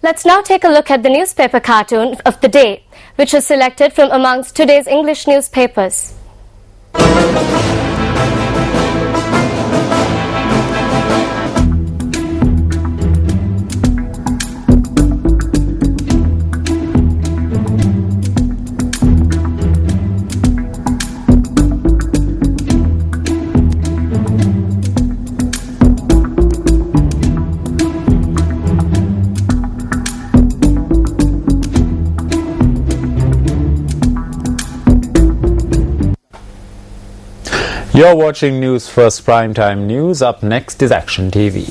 Let's now take a look at the newspaper cartoon of the day, which was selected from amongst today's English newspapers. You're watching News First Primetime News. Up next is Action TV.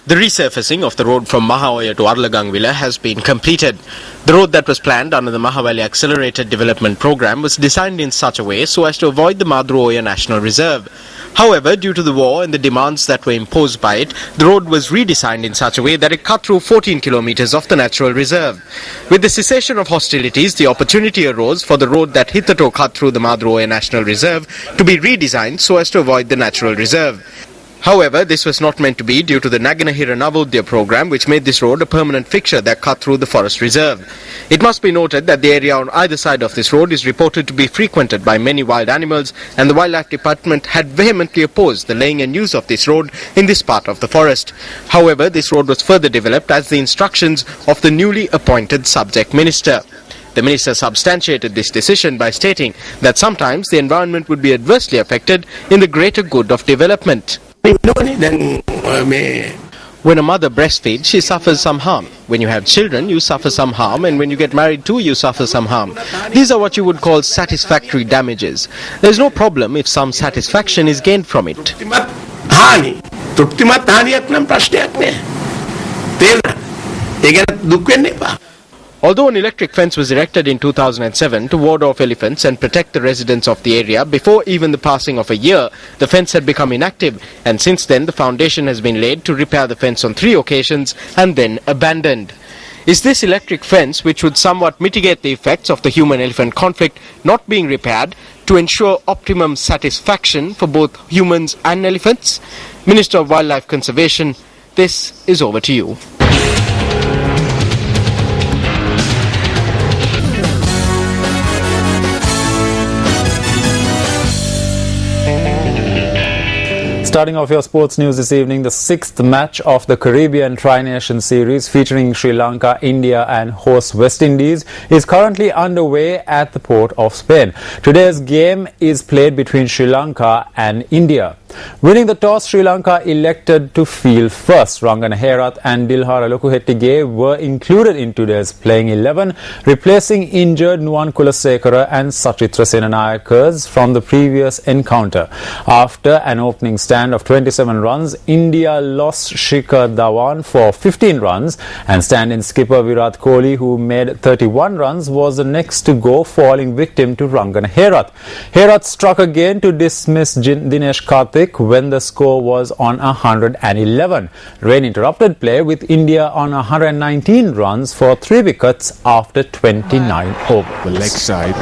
The resurfacing of the road from Mahaoya to Arlagang Villa has been completed. The road that was planned under the Mahavali Accelerated Development Program was designed in such a way so as to avoid the Madru-Oya National Reserve. However, due to the war and the demands that were imposed by it, the road was redesigned in such a way that it cut through 14 kilometers of the natural reserve. With the cessation of hostilities, the opportunity arose for the road that hitherto cut through the Madru-Oya National Reserve to be redesigned so as to avoid the natural reserve. However, this was not meant to be due to the Naganahira Navodaya program, which made this road a permanent fixture that cut through the forest reserve. It must be noted that the area on either side of this road is reported to be frequented by many wild animals, and the Wildlife Department had vehemently opposed the laying and use of this road in this part of the forest. However, this road was further developed as the instructions of the newly appointed subject minister. The minister substantiated this decision by stating that sometimes the environment would be adversely affected in the greater good of development. When a mother breastfeeds, she suffers some harm. When you have children, you suffer some harm, and when you get married too, you suffer some harm. These are what you would call satisfactory damages. There is no problem if some satisfaction is gained from it. Although an electric fence was erected in 2007 to ward off elephants and protect the residents of the area, before even the passing of a year, the fence had become inactive, and since then the foundation has been laid to repair the fence on 3 occasions and then abandoned. Is this electric fence, which would somewhat mitigate the effects of the human-elephant conflict, not being repaired to ensure optimum satisfaction for both humans and elephants? Minister of Wildlife Conservation, this is over to you. Starting off your sports news this evening, the 6th match of the Caribbean Tri-Nation Series featuring Sri Lanka, India and host West Indies is currently underway at the port of Spain. Today's game is played between Sri Lanka and India. Winning the toss, Sri Lanka elected to field first. Rangana Herath and Dilhara Lokuhettige were included in today's playing 11, replacing injured Nuwan Kulasekara and Sachitra Senanayakars from the previous encounter. After an opening stand of 27 runs, India lost Shikhar Dhawan for 15 runs, and stand-in skipper Virat Kohli, who made 31 runs, was the next to go, falling victim to Rangana Herath. Herath struck again to dismiss Dinesh Karthik when the score was on 111. Rain interrupted play with India on 119 runs for 3 wickets after 29 overs. The leg side.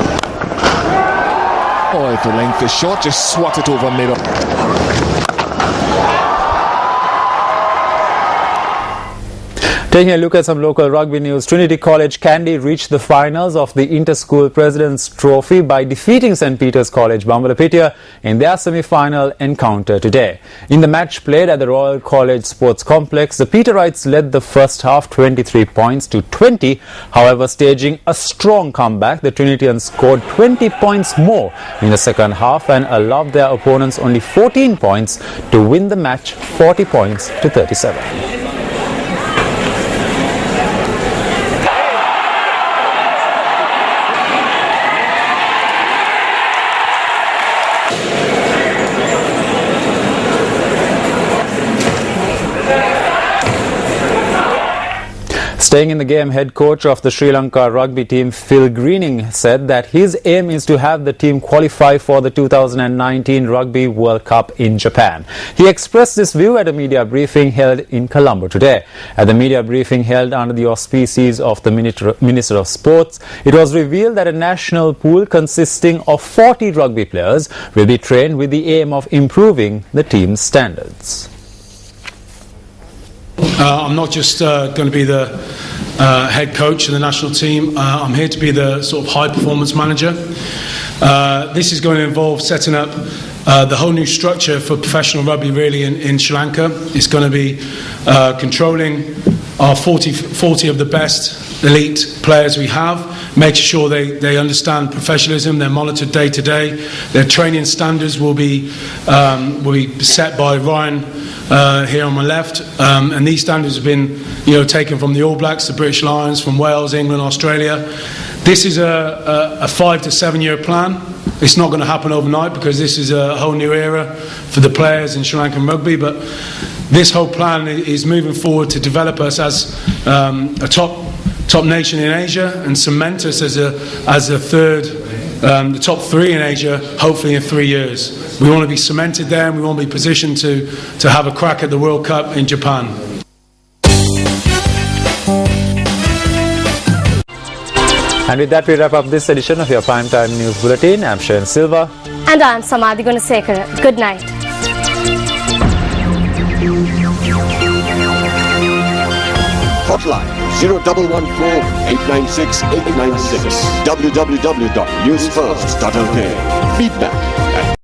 Oh, if the length is short, just swat it over middle. Taking a look at some local rugby news, Trinity College Kandy reached the finals of the Inter-School President's Trophy by defeating St. Peter's College Bambalapitiya in their semi-final encounter today. In the match played at the Royal College Sports Complex, the Peterites led the first half 23 points to 20. However, staging a strong comeback, the Trinitians scored 20 points more in the second half and allowed their opponents only 14 points to win the match 40 points to 37. Staying in the game, head coach of the Sri Lanka rugby team, Phil Greening, said that his aim is to have the team qualify for the 2019 Rugby World Cup in Japan. He expressed this view at a media briefing held in Colombo today. At the media briefing held under the auspices of the Minister of Sports, it was revealed that a national pool consisting of 40 rugby players will be trained with the aim of improving the team's standards. I'm not just going to be the head coach of the national team. I'm here to be the sort of high performance manager. This is going to involve setting up the whole new structure for professional rugby really in Sri Lanka. It's going to be controlling our 40 of the best elite players we have, making sure they understand professionalism, they're monitored day to day, their training standards will be set by Ryan here on my left, and these standards have been taken from the All Blacks, the British Lions, from Wales, England, Australia. This is a 5 to 7 year plan. It's not going to happen overnight because this is a whole new era for the players in Sri Lankan rugby, but this whole plan is moving forward to develop us as a top nation in Asia and cement us as a third, the top 3 in Asia, hopefully in 3 years. We want to be cemented there, and we want to be positioned to have a crack at the World Cup in Japan. And with that, we wrap up this edition of your Primetime News Bulletin. I'm Sharon Silva. And I'm Samadhi Gunasekara. Good night. Hotline 0114-896-896. www.newsfirst.lk. Feedback